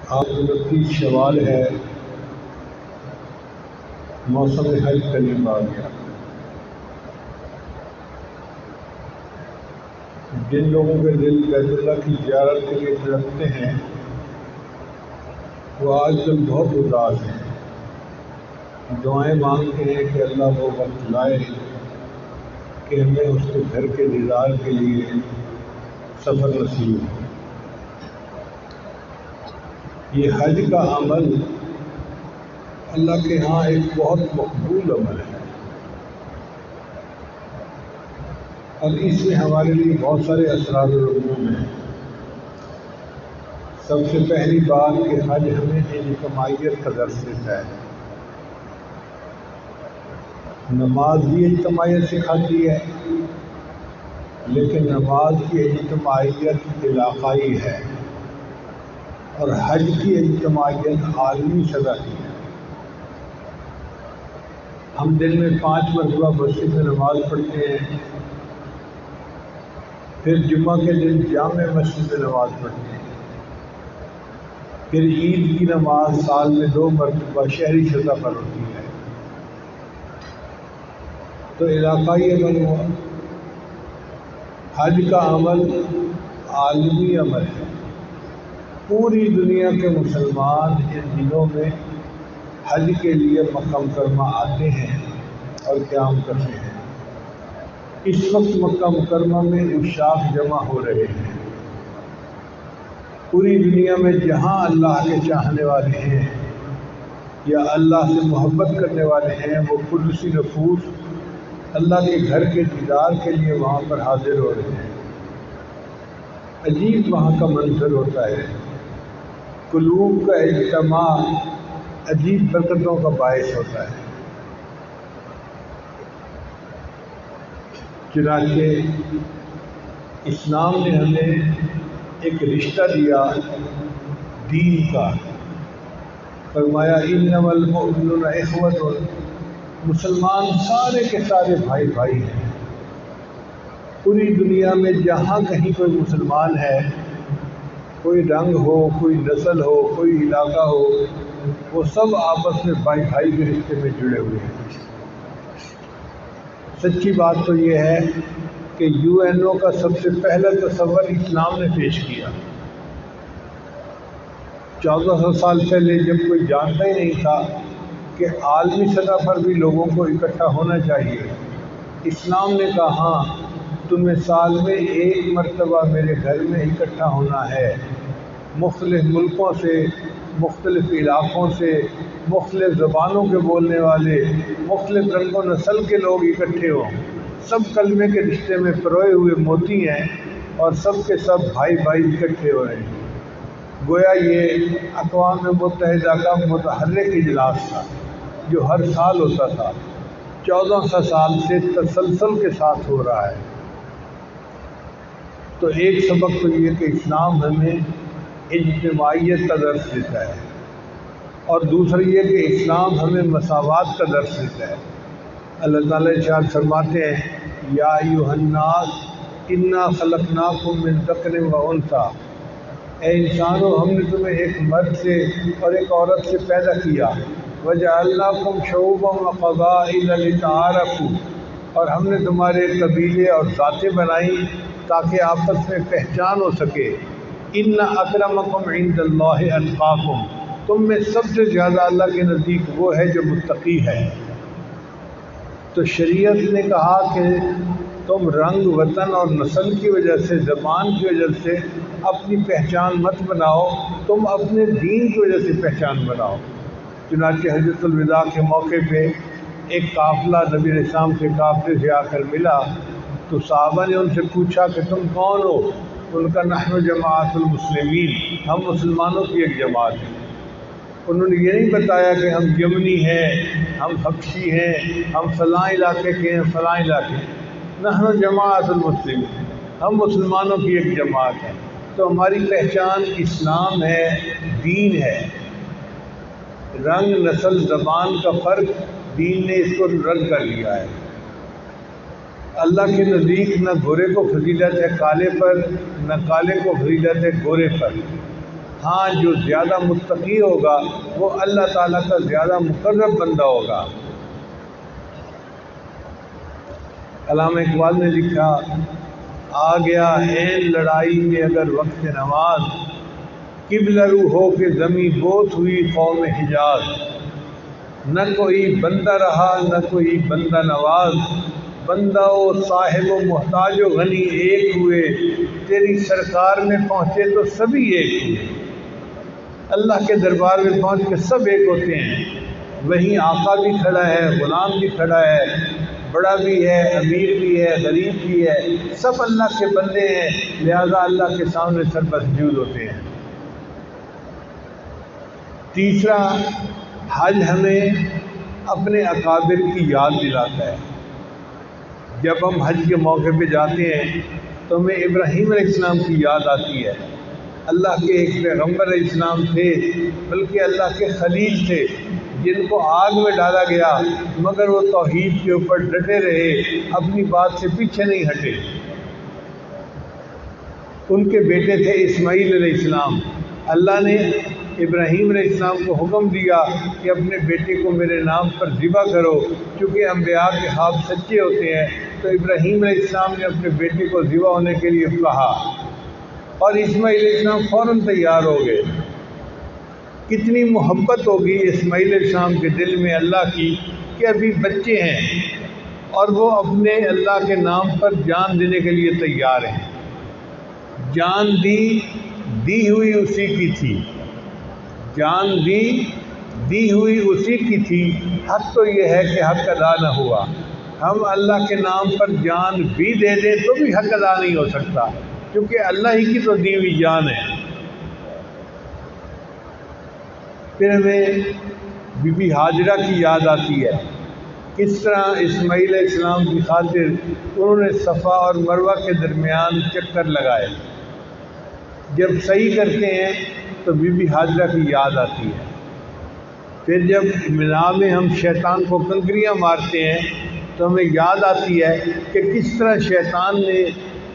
آج 29 شوال ہے، موسم حج قریب آ گیا۔ جن لوگوں کے دل بیت اللہ کی زیارت کے لیے تڑپتے ہیں وہ آج کل بہت اداس ہیں، دعائیں مانگتے ہیں کہ اللہ وہ وقت لائے کہ ہمیں اس کے گھر کے دیدار کے لیے سفر نصیب ہو۔ یہ حج کا عمل اللہ کے ہاں ایک بہت مقبول عمل ہے، اور اس میں ہمارے لیے بہت سارے اسرار و رسوم ہیں۔ سب سے پہلی بات کہ حج ہمیں اجتماعیت کا درس دیتا ہے۔ نماز بھی اجتماعیت سکھاتی ہے، لیکن نماز کی اجتماعیت علاقائی ہے، اور حج کی اجتماعیت عالمی سطح کی ہے۔ ہم دن میں 5 مرتبہ مسجد میں نماز پڑھتے ہیں، پھر جمعہ کے دن جامع مسجد میں نماز پڑھتے ہیں، پھر عید کی نماز سال میں 2 مرتبہ شہری سطح پر ہوتی ہے۔ تو علاقائی عمل ہوا۔ حج کا عمل عالمی عمل ہے۔ پوری دنیا کے مسلمان ان دنوں میں حج کے لیے مکہ مکرمہ آتے ہیں اور قیام کرتے ہیں۔ اس وقت مکہ مکرمہ میں عشاق جمع ہو رہے ہیں۔ پوری دنیا میں جہاں اللہ کے چاہنے والے ہیں یا اللہ سے محبت کرنے والے ہیں، وہ قدسی نفوس اللہ کے گھر کے دیدار کے لیے وہاں پر حاضر ہو رہے ہیں۔ عجیب وہاں کا منظر ہوتا ہے، قلوب کا اجتماع عجیب برکتوں کا باعث ہوتا ہے۔ چنانچہ اسلام نے ہمیں ایک رشتہ دیا دین کا، فرمایا انما المؤمنون اخوۃ، مسلمان سارے کے سارے بھائی بھائی ہیں۔ پوری دنیا میں جہاں کہیں کوئی مسلمان ہے، کوئی رنگ ہو، کوئی نسل ہو، کوئی علاقہ ہو، وہ سب آپس میں بھائی بھائی کے رشتے میں جڑے ہوئے ہیں۔ سچی بات تو یہ ہے کہ UN کا سب سے پہلا تصور اسلام نے پیش کیا۔ 1400 سال پہلے جب کوئی جانتا ہی نہیں تھا کہ عالمی سطح پر بھی لوگوں کو اکٹھا ہونا چاہیے، اسلام نے کہا ہاں تمہیں سال میں 1 مرتبہ میرے گھر میں اکٹھا ہونا ہے۔ مختلف ملکوں سے، مختلف علاقوں سے، مختلف زبانوں کے بولنے والے، مختلف رنگ و نسل کے لوگ اکٹھے ہوں، سب کلمے کے رشتے میں پروئے ہوئے موتی ہیں، اور سب کے سب بھائی بھائی اکٹھے ہو رہے ہیں۔ گویا یہ اقوام متحدہ کا متحرک اجلاس تھا جو ہر سال ہوتا تھا، 1400 سال سے تسلسل کے ساتھ ہو رہا ہے۔ تو ایک سبق تو یہ کہ اسلام ہمیں اجتماعیت کا درس دیتا ہے، اور دوسری یہ کہ اسلام ہمیں مساوات کا درس دیتا ہے۔ اللہ تعالیٰ ارشاد فرماتے ہیں یا ایھا الناس انا خلقناکم من ذکر و انثیٰ، اے انسانوں ہم نے تمہیں ایک مرد سے اور ایک عورت سے پیدا کیا، وجعلناکم شعوبا وقبائل لتعارفوا، اور ہم نے تمہارے قبیلے اور ذاتیں بنائیں تاکہ آپس میں پہچان ہو سکے۔ ان اکرمکم عند اللہ اتقاکم، تم میں سب سے زیادہ اللہ کے نزدیک وہ ہے جو متقی ہے۔ تو شریعت نے کہا کہ تم رنگ، وطن اور نسل کی وجہ سے، زبان کی وجہ سے اپنی پہچان مت بناؤ، تم اپنے دین کی وجہ سے پہچان بناؤ۔ چنانچہ حجۃ الوداع کے موقع پہ ایک قافلہ نبی علیہ السلام کے قافلے سے آ کر ملا، تو صحابہ نے ان سے پوچھا کہ تم کون ہو؟ ان کا نحن جماعت المسلمین، ہم مسلمانوں کی ایک جماعت ہے۔ انہوں نے یہ نہیں بتایا کہ ہم یمنی ہیں، ہم حبشی ہیں، ہم فلاں علاقے کے ہیں، فلاں علاقے، نحن جماعت المسلمین، ہم مسلمانوں کی ایک جماعت ہے۔ تو ہماری پہچان اسلام ہے، دین ہے۔ رنگ، نسل، زبان کا فرق دین نے اس کو رد کر لیا ہے۔ اللہ کے نزدیک نہ گورے کو فضیلت ہے کالے پر، نہ کالے کو فضیلت ہے گورے پر۔ ہاں جو زیادہ متقی ہوگا وہ اللہ تعالیٰ کا زیادہ مقرب بندہ ہوگا۔ علامہ اقبال نے لکھا، آ گیا عین لڑائی میں اگر وقت نماز، قبلہ رو ہو کے زمیں بوس ہوئی قوم حجاز، نہ کوئی بندہ رہا نہ کوئی بندہ نواز، بندہ و صاحب و محتاج و غنی ایک ہوئے، تیری سرکار میں پہنچے تو سبھی ایک ہوئے۔ اللہ کے دربار میں پہنچ کے سب ایک ہوتے ہیں، وہیں آقا بھی کھڑا ہے، غلام بھی کھڑا ہے، بڑا بھی ہے، امیر بھی ہے، غریب بھی ہے، سب اللہ کے بندے ہیں، لہذا اللہ کے سامنے سر مسجود ہوتے ہیں۔ تیسرا، حج ہمیں اپنے اکابر کی یاد دلاتا ہے۔ جب ہم حج کے موقع پہ جاتے ہیں تو ہمیں ابراہیم علیہ السلام کی یاد آتی ہے۔ اللہ کے ایک پیغمبر علیہ السلام تھے، بلکہ اللہ کے خلیل تھے، جن کو آگ میں ڈالا گیا مگر وہ توحید کے اوپر ڈٹے رہے، اپنی بات سے پیچھے نہیں ہٹے۔ ان کے بیٹے تھے اسماعیل علیہ السلام۔ اللہ نے ابراہیم علیہ السلام کو حکم دیا کہ اپنے بیٹے کو میرے نام پر ذبح کرو، چونکہ انبیاء کے خواب سچے ہوتے ہیں۔ تو ابراہیم علیہ السلام نے اپنے بیٹے کو ذبح ہونے کے لیے کہا اور اسماعیل علیہ السلام فوراً تیار ہو گئے۔ کتنی محبت ہوگی اسماعیل علیہ السلام کے دل میں اللہ کی کہ ابھی بچے ہیں اور وہ اپنے اللہ کے نام پر جان دینے کے لیے تیار ہیں۔ جان دی ہوئی اسی کی تھی، جان دی ہوئی اسی کی تھی، حق تو یہ ہے کہ حق ادا نہ ہوا۔ ہم اللہ کے نام پر جان بھی دے دیں تو بھی حق ادا نہیں ہو سکتا، کیونکہ اللہ ہی کی تو دی ہوئی جان ہے۔ پھر ہمیں بی بی ہاجرہ کی یاد آتی ہے، کس طرح اسماعیل علیہ السلام کی خاطر انہوں نے صفا اور مروہ کے درمیان چکر لگائے۔ جب صحیح کرتے ہیں تو بی بی ہاجرہ کی یاد آتی ہے۔ پھر جب منا میں ہم شیطان کو کنکریاں مارتے ہیں تو ہمیں یاد آتی ہے کہ کس طرح شیطان نے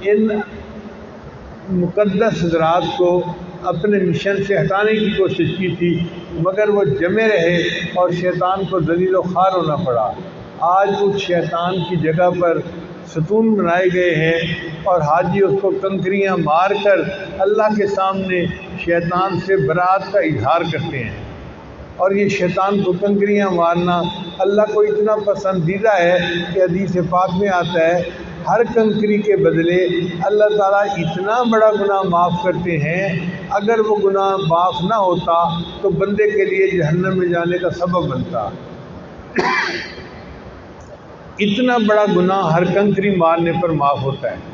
ان مقدس حضرات کو اپنے مشن سے ہٹانے کی کوشش کی تھی، مگر وہ جمے رہے اور شیطان کو ذلیل و خوار ہونا پڑا۔ آج اس شیطان کی جگہ پر ستون بنائے گئے ہیں اور حاجی اس کو کنکریاں مار کر اللہ کے سامنے شیطان سے برات کا اظہار کرتے ہیں۔ اور یہ شیطان کو کنکریاں مارنا اللہ کو اتنا پسندیدہ ہے کہ حدیث پاک میں آتا ہے، ہر کنکری کے بدلے اللہ تعالیٰ اتنا بڑا گناہ معاف کرتے ہیں، اگر وہ گناہ معاف نہ ہوتا تو بندے کے لیے جہنم میں جانے کا سبب بنتا۔ اتنا بڑا گناہ ہر کنکری مارنے پر معاف ہوتا ہے۔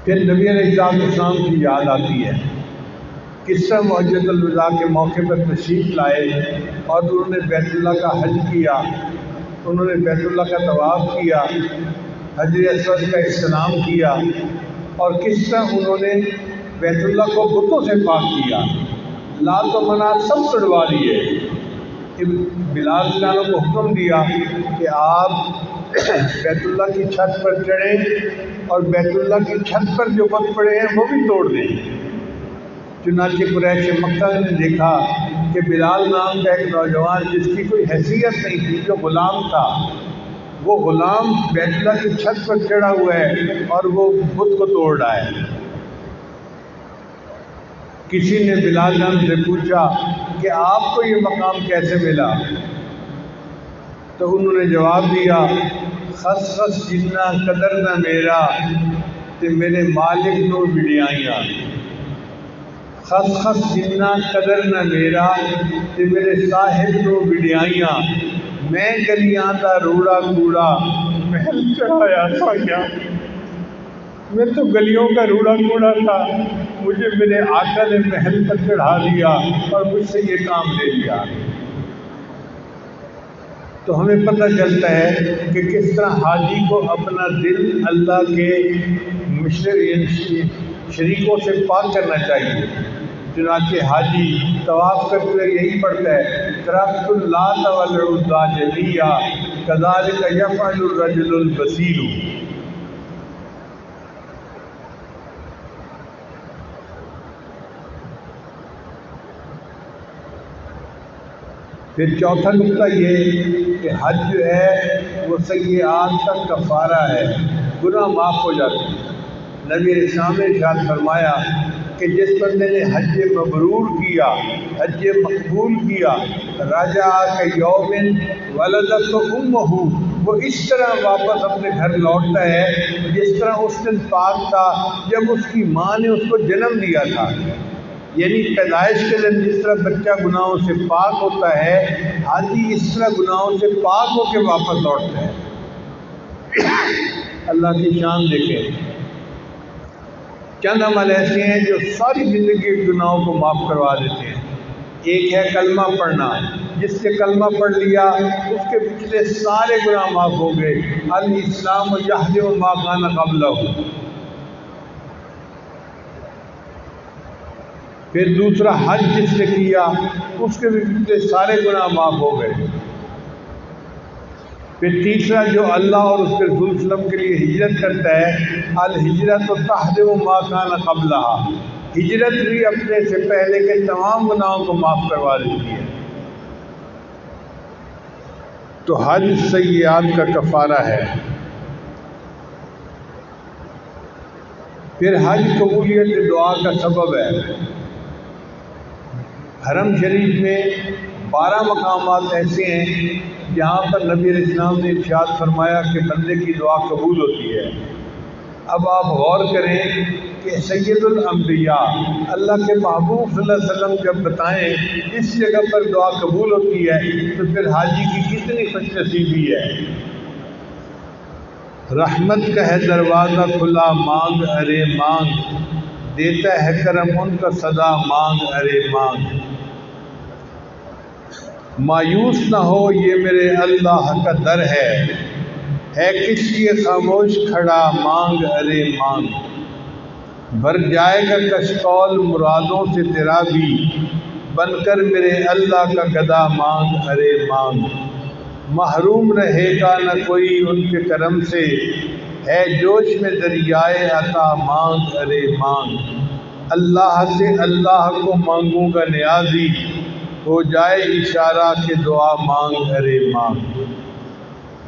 پھر نبی علیہ السلام کی یاد آتی ہے، کس طرح حجۃ الوداع کے موقع پر تشریف لائے اور انہوں نے بیت اللہ کا حج کیا، انہوں نے بیت اللہ کا طواف کیا، حجر اسود کا استلام کیا، اور کس طرح انہوں نے بیت اللہ کو بتوں سے پاک کیا، لات و منات سب توڑوا دیے۔ بلال جانوں کو حکم دیا کہ آپ بیت اللہ کی چھت پر چڑھیں اور بیت اللہ کی چھت پر جو بت پڑے ہیں وہ بھی توڑ دیں۔ چنانچہ قریش مکہ نے دیکھا کہ بلال نام کا ایک نوجوان جس کی کوئی حیثیت نہیں تھی، جو غلام تھا، وہ غلام بیت اللہ کی چھت پر چڑھا ہوا ہے اور وہ بت کو توڑ رہا ہے۔ کسی نے بلال جان سے پوچھا کہ آپ کو یہ مقام کیسے ملا؟ تو انہوں نے جواب دیا، خس خس جنہ قدر نہ میرا تے میرے مالک نو وڈیائیاں، خس خس جنہ قدر نہ میرا تے میرے صاحب نو وڈیائیاں، میں گلیاں دا روڑا کوڑا محل چڑھایا سائیاں۔ میں تو گلیوں کا روڑا کوڑا تھا، مجھے میرے آقا نے محل پر چڑھا دیا اور مجھ سے یہ کام لے لیا۔ تو ہمیں پتہ چلتا ہے کہ کس طرح حاجی کو اپنا دل اللہ کے شریکوں سے پاک کرنا چاہیے۔ چنانچہ حاجی طواف کرتے ہوئے یہی پڑھتا ہے ترکت اللات والعزیٰ جمیعا کذالک یفعل الرجل البصیر۔ پھر چوتھا نقطہ یہ کہ حج جو ہے وہ سیئات کا کفارہ ہے، گناہ معاف ہو جاتے ہیں۔ نبی اسلام نے ارشاد فرمایا کہ جس بندے نے حج مبرور کیا، حج مقبول کیا، رجع کیوم ولدت امہ، وہ اس طرح واپس اپنے گھر لوٹتا ہے جس طرح اس دن پاک تھا جب اس کی ماں نے اس کو جنم دیا تھا۔ یعنی پیدائش کے دن جس طرح بچہ گناہوں سے پاک ہوتا ہے، حاجی اس طرح گناہوں سے پاک ہو کے واپس لوٹتا ہے۔ اللہ کی شان دیکھیں، چند عمل ایسے ہیں جو ساری زندگی کے گناہوں کو معاف کروا دیتے ہیں۔ ایک ہے کلمہ پڑھنا، جس نے کلمہ پڑھ لیا اس کے پچھلے سارے گناہ معاف ہو گئے۔ الاسلام یہدم ما کان قبلہ۔ پھر دوسرا حج جس نے کیا اس کے بھی پچھلے سارے گناہ معاف ہو گئے۔ پھر تیسرا جو اللہ اور اس کے رسول صلی اللہ علیہ وسلم کے لیے ہجرت کرتا ہے، الہجرت تہدم ما کان قبلہ، ہجرت بھی اپنے سے پہلے کے تمام گناہوں کو معاف کروا دیتی ہے۔ تو حج سیئات کا کفارہ ہے۔ پھر حج قبولیت دعا کا سبب ہے۔ حرم شریف میں 12 مقامات ایسے ہیں جہاں پر نبی علیہ السلام نے ارشاد فرمایا کہ بندے کی دعا قبول ہوتی ہے۔ اب آپ غور کریں کہ سید الانبیاء اللہ کے محبوب صلی اللہ علیہ وسلم جب بتائیں اس جگہ پر دعا قبول ہوتی ہے تو پھر حاجی کی کتنی خوش نصیبی ہے۔ رحمت کا ہے دروازہ کھلا مانگ ارے مانگ، دیتا ہے کرم ان کا صدا مانگ ارے مانگ۔ مایوس نہ ہو یہ میرے اللہ کا در ہے کس لیے خاموش کھڑا مانگ ارے مانگ۔ بھر جائے گا کشکول مرادوں سے تیرا بھی، بن کر میرے اللہ کا گدا مانگ ارے مانگ۔ محروم رہے گا نہ کوئی ان کے کرم سے، ہے جوش میں دریائے عطا مانگ ارے مانگ۔ اللہ سے اللہ کو مانگوں گا نیازی، ہو جائے اشارہ کہ دعا مانگ ارے مانگ۔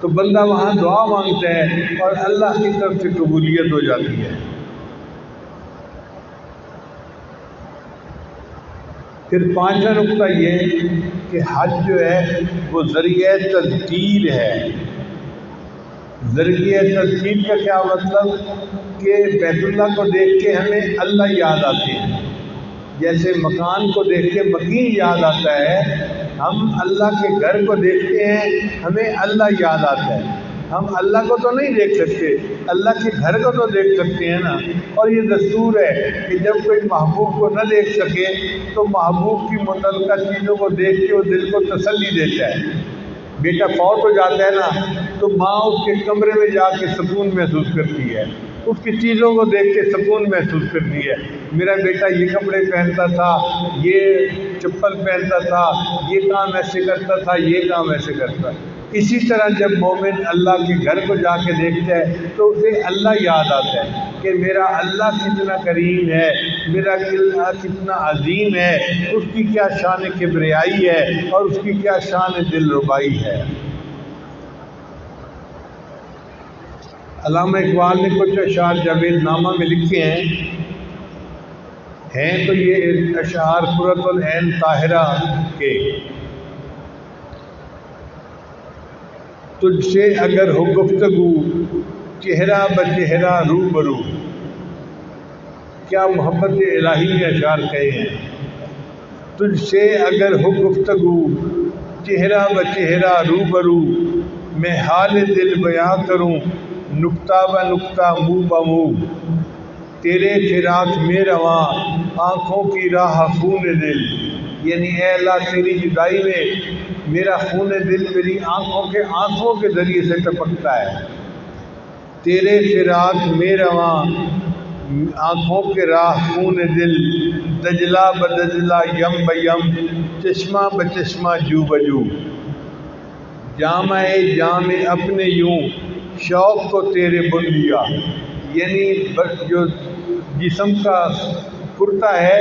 تو بندہ وہاں دعا مانگتا ہے اور اللہ کی طرف سے قبولیت ہو جاتی ہے۔ پھر پانچواں نقطہ یہ کہ حج جو ہے وہ ذریعہ تذکیر ہے۔ ذریعہ تذکیر کا کیا مطلب کہ بیت اللہ کو دیکھ کے ہمیں اللہ یاد آتے ہیں، جیسے مکان کو دیکھ کے مکین یاد آتا ہے، ہم اللہ کے گھر کو دیکھتے ہیں ہمیں اللہ یاد آتا ہے۔ ہم اللہ کو تو نہیں دیکھ سکتے، اللہ کے گھر کو تو دیکھ سکتے ہیں نا۔ اور یہ دستور ہے کہ جب کوئی محبوب کو نہ دیکھ سکے تو محبوب کی متعلقہ چیزوں کو دیکھ کے وہ دل کو تسلی دیتا ہے۔ بیٹا فوت ہو جاتا ہے نا تو ماں اس کے کمرے میں جا کے سکون محسوس کرتی ہے، اس کی چیزوں کو دیکھ کے سکون محسوس کرتی ہے۔ میرا بیٹا یہ کپڑے پہنتا تھا، یہ چپل پہنتا تھا، یہ کام ایسے کرتا تھا، یہ کام ایسے کرتا۔ اسی طرح جب مومن اللہ کے گھر کو جا کے دیکھتا ہے تو اسے اللہ یاد آتا ہے کہ میرا اللہ کتنا کریم ہے، میرا اللہ کتنا عظیم ہے، اس کی کیا شان کبریائی ہے اور اس کی کیا شان دل ربائی ہے۔ علامہ اقبال نے کچھ اشعار جاوید نامہ میں لکھے ہیں تو یہ اشعار قرۃ العین طاہرہ کے۔ تجھ سے اگر ہو گفتگو چہرہ بچہرہ روبرو، کیا محبت الہی میں اشعار کہے ہیں۔ تجھ سے اگر ہو گفتگو چہرہ بچہرہ روبرو، میں حال دل بیاں کروں نکتہ بہ نکتہ منہ بہ منہ، تیرے فراق میں رواں آنکھوں کی راہ خون دل۔ یعنی اے اللہ تیری جدائی میں میرا خون دل میری آنکھوں کے آنسوؤں کے ذریعے سے ٹپکتا ہے۔ تیرے فراق میں رواں آنکھوں کے راہ خون دل، دجلہ بدجلہ یم بیم، چشمہ بچشمہ جو بجو، جامع جام اپنے یوں شوق کو تیرے بن لیا، یعنی جو جسم کا کرتا ہے،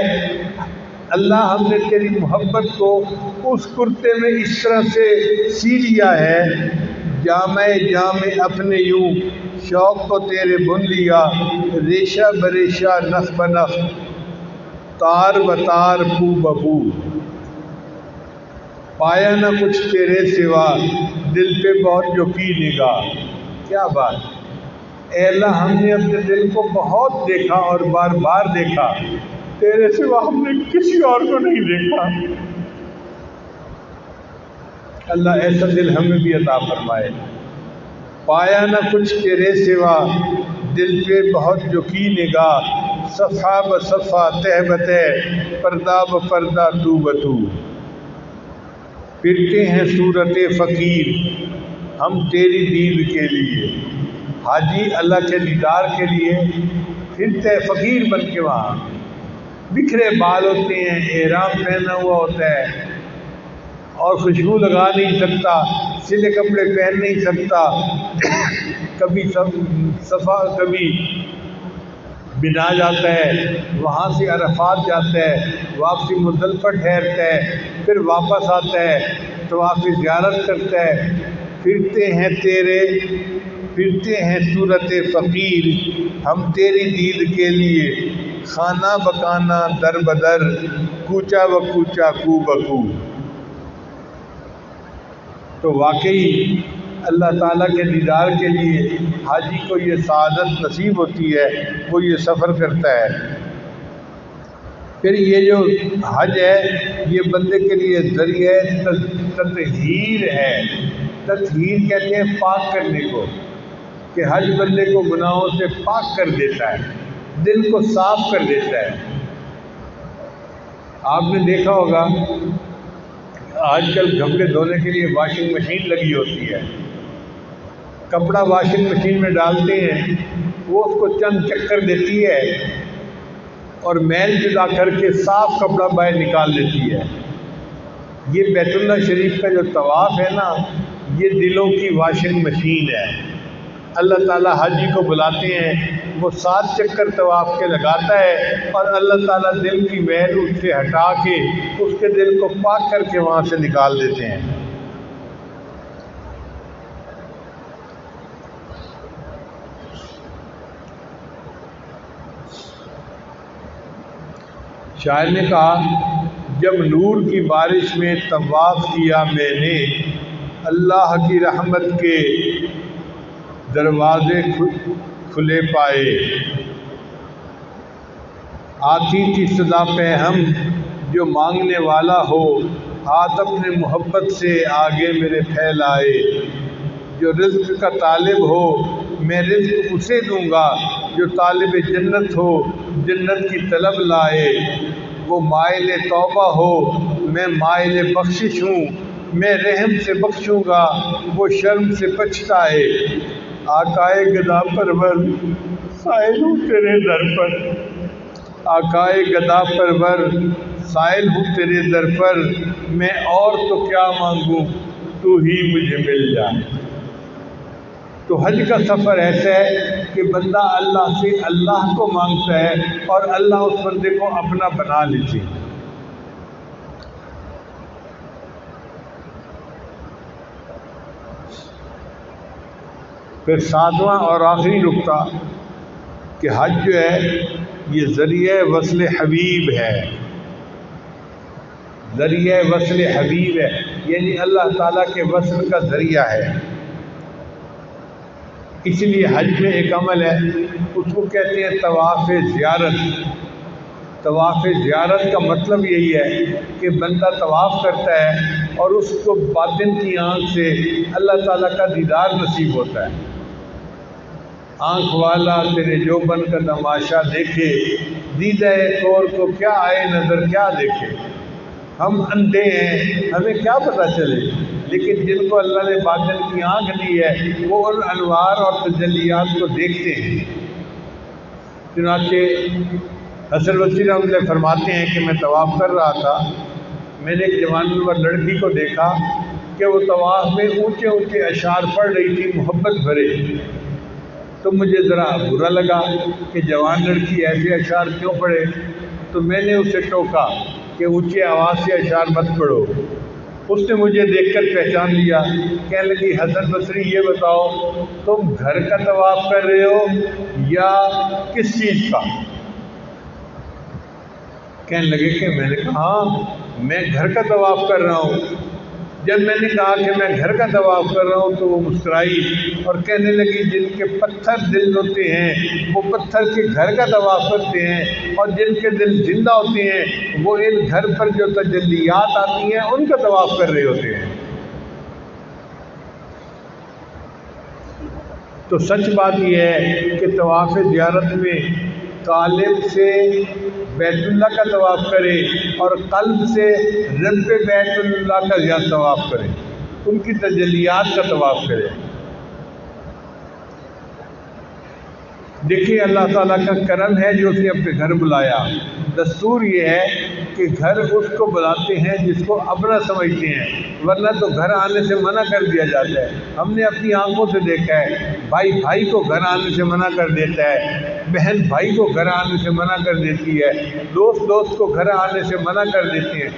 اللہ ہم نے تیری محبت کو اس کرتے میں اس طرح سے سی لیا ہے، جامع جام اپنے یوں شوق کو تیرے بن لیا، ریشہ بریشہ نخ بنخ، تار بتار پو بپو، پایا نہ کچھ تیرے سوا دل پہ بہت جو کی نگاہ۔ کیا بات، اے اللہ ہم نے اپنے دل کو بہت دیکھا اور بار بار دیکھا، تیرے سوا ہم نے کسی اور کو نہیں دیکھا۔ اللہ ایسا دل ہمیں بھی عطا فرمائے۔ پایا نہ کچھ تیرے سوا دل پہ بہت جو کی نگاہ، صفحہ بصفحہ تہ بتہ پردہ بپردہ تو بتو، پھرتے ہیں صورت فقیر ہم تیری دید کے لیے، حاجی اللہ کے دیدار کے لیے پھرتے فقیر بن کے، وہاں بکھرے بال ہوتے ہیں، احرام پہنا ہوا ہوتا ہے اور خوشبو لگا نہیں سکتا، سلے کپڑے پہن نہیں سکتا، کبھی صفا کبھی بنا جاتا ہے، وہاں سے عرفات جاتا ہے، واپسی مزدلفہ ٹھہرتا ہے، پھر واپس آتا ہے، طواف زیارت کرتا ہے، پھرتے ہیں صورت فقیر ہم تیری دید کے لیے، خانہ بکانہ در بدر کوچہ و کوچہ کو بکو۔ تو واقعی اللہ تعالیٰ کے دیدار کے لیے حاجی کو یہ سعادت نصیب ہوتی ہے، وہ یہ سفر کرتا ہے۔ پھر یہ جو حج ہے یہ بندے کے لیے ذریعہ تطہیر ہے۔ تطہیر کہتے ہیں پاک کرنے کو، کہ حج بندے کو گناہوں سے پاک کر دیتا ہے، دل کو صاف کر دیتا ہے۔ آپ نے دیکھا ہوگا آج کل کپڑے دھونے کے لیے واشنگ مشین لگی ہوتی ہے، کپڑا واشنگ مشین میں ڈالتے ہیں، وہ اس کو چند چکر دیتی ہے اور میل جدا کر کے صاف کپڑا باہر نکال دیتی ہے۔ یہ بیت اللہ شریف کا جو طواف ہے نا، یہ دلوں کی واشنگ مشین ہے۔ اللہ تعالیٰ حاجی کو بلاتے ہیں، وہ 7 چکر طواف کے لگاتا ہے اور اللہ تعالیٰ دل کی میل اس سے ہٹا کے اس کے دل کو پاک کر کے وہاں سے نکال دیتے ہیں۔ شاعر نے کہا، جب نور کی بارش میں طواف کیا میں نے، اللہ کی رحمت کے دروازے کھلے پائے، آتی تھی صدا پہ ہم جو مانگنے والا ہو، ہاتھ اپنے محبت سے آگے میرے پھیلائے، جو رزق کا طالب ہو میں رزق اسے دوں گا، جو طالب جنت ہو جنت کی طلب لائے، وہ مائل توبہ ہو میں مائل بخشش ہوں، میں رحم سے بخشوں گا وہ شرم سے پچھتائے، آقائے گدا پرور سائل ہوں تیرے در پر، آقائے گدا پرور سائل ہوں تیرے در پر، میں اور تو کیا مانگوں تو ہی مجھے مل جائے۔ تو حج کا سفر ایسا ہے کہ بندہ اللہ سے اللہ کو مانگتا ہے اور اللہ اس بندے کو اپنا بنا لیتے ہیں۔ پھر 7واں اور آخری نقطہ کہ حج جو ہے یہ ذریعہ وصل حبیب ہے، ذریعہ وصل حبیب ہے، یعنی اللہ تعالیٰ کے وصل کا ذریعہ ہے۔ اس لیے حج میں ایک عمل ہے، اس کو کہتے ہیں طواف زیارت۔ طواف زیارت کا مطلب یہی ہے کہ بندہ طواف کرتا ہے اور اس کو باطن کی آنکھ سے اللہ تعالیٰ کا دیدار نصیب ہوتا ہے۔ آنکھ والا تیرے جو بن کا تماشا دیکھے، دیدہ کور کو کیا آئے نظر کیا دیکھے۔ ہم اندھے ہیں، ہمیں کیا پتہ چلے، لیکن جن کو اللہ نے باطن کی آنکھ دی ہے وہ ان انوار اور تجلیات کو دیکھتے ہیں۔ چنانچہ حسن بصری رحمۃ اللہ فرماتے ہیں کہ میں طواف کر رہا تھا، میں نے ایک جوان لڑکی کو دیکھا کہ وہ طواف میں اونچے اونچے اشعار پڑھ رہی تھی محبت بھرے، تو مجھے ذرا برا لگا کہ جوان لڑکی ایسے اشعار کیوں پڑھے، تو میں نے اسے ٹوکا کہ اونچی آواز سے اشعار مت پڑھو۔ اس نے مجھے دیکھ کر پہچان لیا، کہنے لگی حسن بصری یہ بتاؤ تم گھر کا طواف کر رہے ہو یا کس چیز کا؟ کہنے لگے کہ میں نے کہا ہاں میں گھر کا طواف کر رہا ہوں۔ جب میں نے کہا کہ میں گھر کا طواف کر رہا ہوں تو وہ مسکرائی اور کہنے لگی جن کے پتھر دل ہوتے ہیں وہ پتھر کے گھر کا طواف کرتے ہیں، اور جن کے دل زندہ ہوتے ہیں وہ ان گھر پر جو تجلیات آتی ہیں ان کا طواف کر رہے ہوتے ہیں۔ تو سچ بات یہ ہے کہ طواف زیارت میں قالب سے بیت اللہ کا طواف کرے اور قلب سے رب بیت اللہ کا طواف کرے، ان کی تجلیات کا طواف کرے۔ دیکھیے اللہ تعالیٰ کا کرم ہے جو اسے اپنے گھر بلایا۔ دستور یہ ہے کہ گھر اس کو بلاتے ہیں جس کو اپنا سمجھتے ہیں، ورنہ تو گھر آنے سے منع کر دیا جاتا ہے۔ ہم نے اپنی آنکھوں سے دیکھا ہے، بھائی بھائی کو گھر آنے سے منع کر دیتا ہے، بہن بھائی کو گھر آنے سے منع کر دیتی ہے، دوست دوست کو گھر آنے سے منع کر دیتے ہیں۔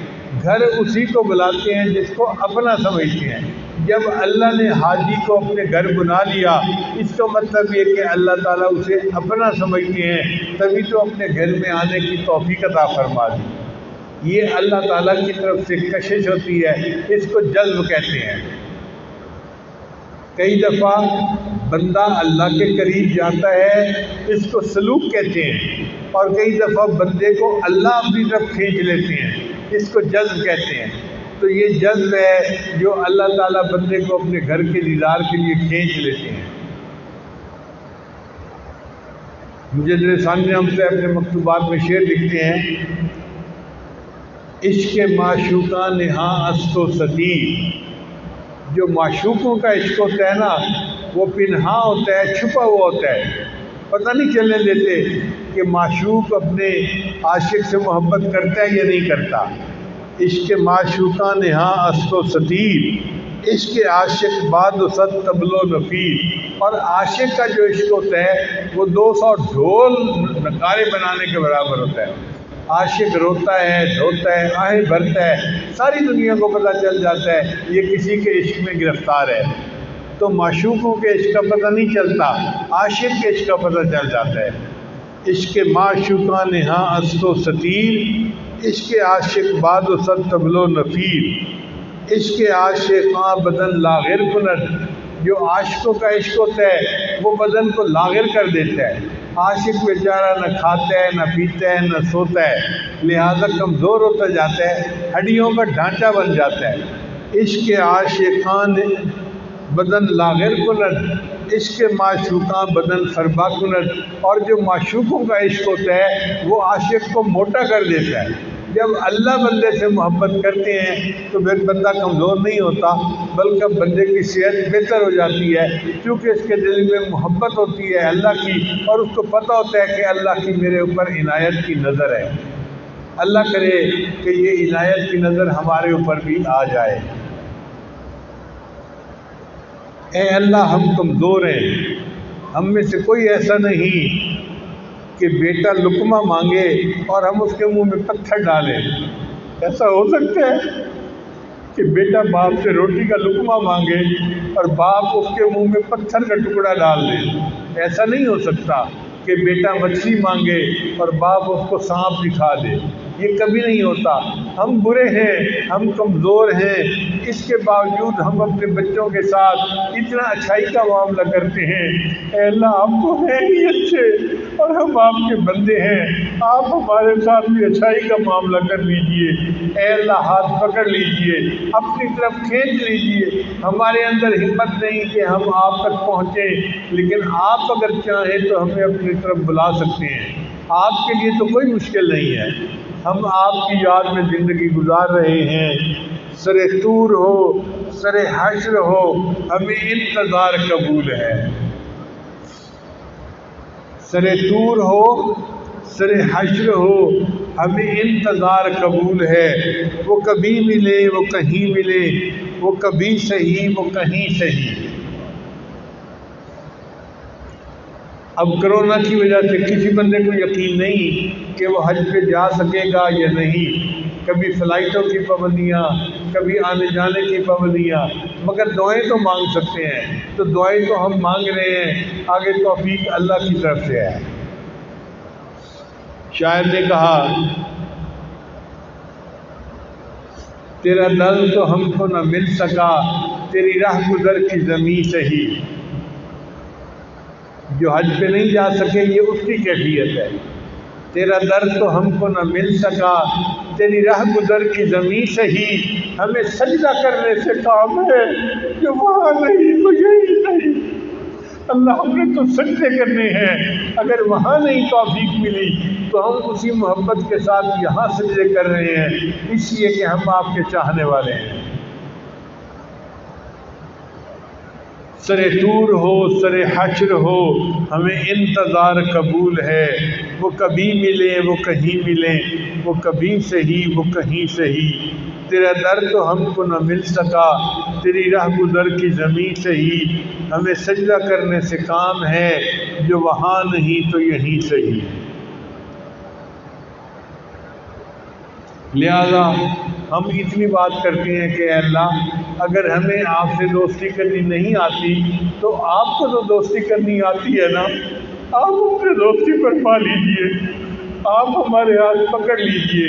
گھر اسی کو بلاتے ہیں جس کو اپنا سمجھتے ہیں۔ جب اللہ نے حاجی کو اپنے گھر بنا لیا، اس کا مطلب یہ کہ اللہ تعالیٰ اسے اپنا سمجھتے ہیں، تبھی تو اپنے گھر میں آنے کی توفیق عطا فرما دی۔ یہ اللہ تعالیٰ کی طرف سے کشش ہوتی ہے، اس کو جذب کہتے ہیں۔ کئی دفعہ بندہ اللہ کے قریب جاتا ہے، اس کو سلوک کہتے ہیں، اور کئی دفعہ بندے کو اللہ اپنی طرف کھینچ لیتے ہیں، اس کو جذب کہتے ہیں۔ تو یہ جذب ہے جو اللہ تعالیٰ بندے کو اپنے گھر کے دیدار کے لیے کھینچ لیتے ہیں۔ مجدد ثانی رحمۃ اللہ اپنے مکتوبات میں شعر لکھتے ہیں، عشق معشوقاں نہاں است و ستیر، جو معشوقوں کا عشق ہوتا ہے نا وہ پنہا ہوتا ہے، چھپا ہوا ہوتا ہے، پتہ نہیں چلنے دیتے کہ معشوق اپنے عاشق سے محبت کرتا ہے یا نہیں کرتا۔ عشق معشوقاں نہاں است و ستیر، عشق عاشق بعد و صد طبل و نفیر، اور عاشق کا جو عشق ہوتا ہے وہ 200 ڈھول نغارے بنانے کے برابر ہوتا ہے۔ عاشق روتا ہے، دھوتا ہے، آہیں بھرتا ہے، ساری دنیا کو پتہ چل جاتا ہے یہ کسی کے عشق میں گرفتار ہے۔ تو معشوقوں کے عشق کا پتہ نہیں چلتا، عاشق کے عشق کا پتہ چل جاتا ہے۔ عشق معشوقاں نہاں است و ستیر، عشق عاشق بعد و صد طبل و نفیر، عشق عاشقاں بدن لاغر کند، جو عاشقوں کا عشق ہوتا ہے وہ بدن کو لاغر کر دیتا ہے۔ عاشق بیچارہ نہ کھاتا ہے، نہ پیتا ہے، نہ سوتا ہے، لہذا کمزور ہوتا جاتا ہے، ہڈیوں کا ڈھانچہ بن جاتا ہے۔ عشق عاشقان بدن لاغر کند، عشق معشوقاں بدن فربا کند، اور جو معشوقوں کا عشق ہوتا ہے وہ عاشق کو موٹا کر دیتا ہے۔ جب اللہ بندے سے محبت کرتے ہیں تو پھر بندہ کمزور نہیں ہوتا، بلکہ بندے کی صحت بہتر ہو جاتی ہے، کیونکہ اس کے دل میں محبت ہوتی ہے اللہ کی، اور اس کو پتہ ہوتا ہے کہ اللہ کی میرے اوپر عنایت کی نظر ہے۔ اللہ کرے کہ یہ عنایت کی نظر ہمارے اوپر بھی آ جائے۔ اے اللہ ہم کمزور ہیں، ہم میں سے کوئی ایسا نہیں کہ بیٹا لقمہ مانگے اور ہم اس کے منہ میں پتھر ڈالیں۔ ایسا ہو سکتا ہے کہ بیٹا باپ سے روٹی کا لقمہ مانگے اور باپ اس کے منہ میں پتھر کا ٹکڑا ڈال دے؟ ایسا نہیں ہو سکتا کہ بیٹا مچھلی مانگے اور باپ اس کو سانپ دکھا دے، یہ کبھی نہیں ہوتا۔ ہم برے ہیں، ہم کمزور ہیں، اس کے باوجود ہم اپنے بچوں کے ساتھ اتنا اچھائی کا معاملہ کرتے ہیں۔ اے اللہ ہم تو ہیں ہی اچھے اور ہم آپ کے بندے ہیں، آپ ہمارے ساتھ بھی اچھائی کا معاملہ کر لیجئے۔ اے اللہ ہاتھ پکڑ لیجئے، اپنی طرف کھینچ لیجئے۔ ہمارے اندر ہمت نہیں کہ ہم آپ تک پہنچیں، لیکن آپ اگر چاہیں تو ہمیں اپنی طرف بلا سکتے ہیں۔ آپ کے لیے تو کوئی مشکل نہیں ہے۔ ہم آپ کی یاد میں زندگی گزار رہے ہیں، سر طور ہو سر حشر ہو ہمیں انتظار قبول ہے۔ سر طور ہو سر حشر ہو ہمیں انتظار قبول ہے، وہ کبھی ملے وہ کہیں ملے، وہ کبھی صحیح وہ کہیں صحیح۔ اب کرونا کی وجہ سے کسی بندے کو یقین نہیں کہ وہ حج پہ جا سکے گا یا نہیں، کبھی فلائٹوں کی پابندیاں، کبھی آنے جانے کی پابندیاں، مگر دعائیں تو مانگ سکتے ہیں، تو دعائیں تو ہم مانگ رہے ہیں، آگے توفیق اللہ کی طرف سے ہے۔ شاعر نے کہا تیرا در تو ہم کو نہ مل سکا، تیری راہ گزر کی زمیں سے ہی۔ جو حج پہ نہیں جا سکے یہ اس کی کیفیت ہے۔ تیرا در تو ہم کو نہ مل سکا، تیری راہ گزر کی زمیں سے ہی، ہمیں سجدہ کرنے سے کام ہے، جو وہاں نہیں تو یہی نہیں۔ اللہ ہم نے تو سجدے کرنے ہیں، اگر وہاں نہیں توفیق ملی تو ہم اسی محبت کے ساتھ یہاں سجدے کر رہے ہیں، اس لیے کہ ہم آپ کے چاہنے والے ہیں۔ سر طور ہو سر حشر ہو ہمیں انتظار قبول ہے، وہ کبھی ملے وہ کہیں ملے، وہ کبھی صحیح وہ کہیں صحیح۔ تیرا در تو ہم کو نہ مل سکا، تیری راہ گزر کی زمیں سے ہی، ہمیں سجدہ کرنے سے کام ہے، جو وہاں نہیں تو یہیں صحیح۔ لہذا ہم اتنی بات کرتے ہیں کہ اے اللہ اگر ہمیں آپ سے دوستی کرنی نہیں آتی تو آپ کو تو دوستی کرنی آتی ہے نا، آپ ہم سے دوستی فرما لیجئے، آپ ہمارے ہاتھ پکڑ لیجئے،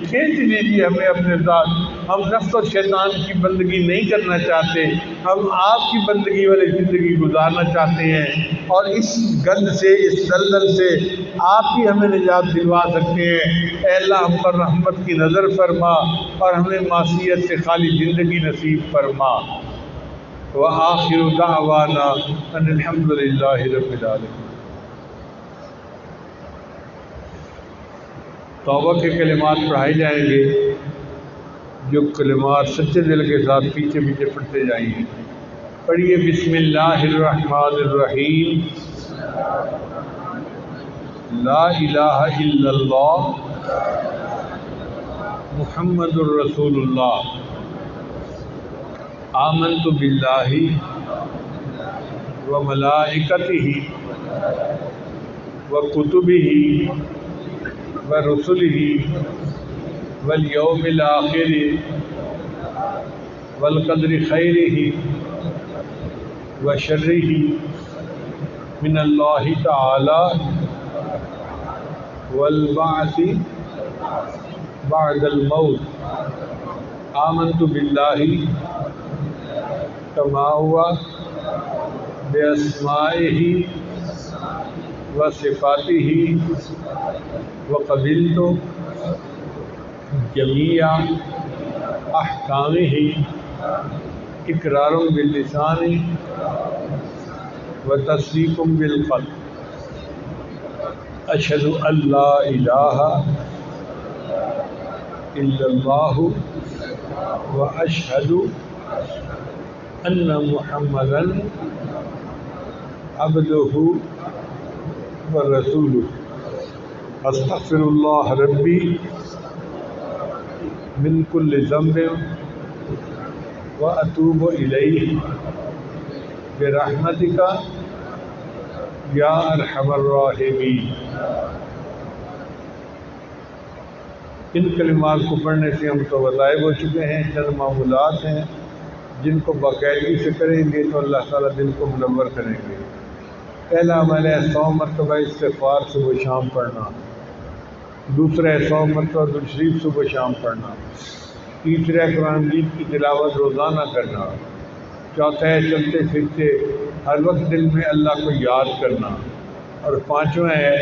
کھینچ لیجئے ہمیں اپنے ساتھ۔ ہم نفس و شیطان کی بندگی نہیں کرنا چاہتے، ہم آپ کی بندگی والی زندگی گزارنا چاہتے ہیں، اور اس گند سے اس دلدل سے آپ ہی ہمیں نجات دلوا سکتے ہیں۔ اے اللہ ہم پر رحمت کی نظر فرما اور ہمیں معصیت سے خالی زندگی نصیب فرما۔ وآخر دعوانا ان الحمد للہ رب العالمین۔ توبہ کے کلمات پڑھائے جائیں گے، جو کلمات سچے دل کے ساتھ پیچھے پیچھے پڑھتے جائیں گے۔ پڑھیے بسم اللہ الرحمن الرحیم، لا الہ الا اللہ محمد الرسول اللہ، آمنت باللہ وملائکتہ وکتبہ ورسلہ والیوم الآخر والقدر خیرہ وشرہ من اللہ تعالی والبعث بعد الموت۔ آمنت باللہ کما ہوا باسمائہ وصفاتہ وقبلت جمیع احکامہ اقرار باللسان وتصدیق بالقلب۔ اشہد ان لا الہ الا اللہ واشہد ان محمدا عبدہ ورسولہ۔ استغفر اللہ ربی من کل ذنب واتوب الیہ برحمتک یا ارحم الراحمین۔ ان کلمات کو پڑھنے سے ہم تو غائب ہو چکے ہیں، چند معمولات ہیں جن کو باقاعدگی سے کریں گے تو اللہ تعالیٰ دل کو منور کریں گے۔ پہلا عمل ہے 100 مرتبہ استغفار صبح شام پڑھنا، دوسرا ہے 100 مرتبہ درود شریف صبح شام پڑھنا، تیسرا ہے قرآن مجید کی تلاوت روزانہ کرنا، چوتھا ہے چلتے پھرتے ہر وقت دل میں اللہ کو یاد کرنا، اور پانچواں ہے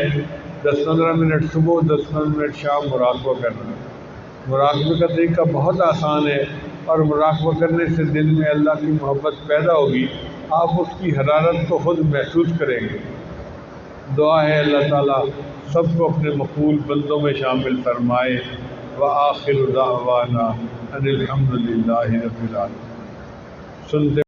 10-15 منٹ صبح 10-15 منٹ شام مراقبہ کرنا۔ مراقبے کا طریقہ بہت آسان ہے، اور مراقبہ کرنے سے دل میں اللہ کی محبت پیدا ہوگی، آپ اس کی حرارت کو خود محسوس کریں گے۔ دعا ہے اللہ تعالیٰ سب کو اپنے مقبول بندوں میں شامل فرمائے۔ وآخر دعوانا ان الحمد للہ رب العالمین۔ سنتے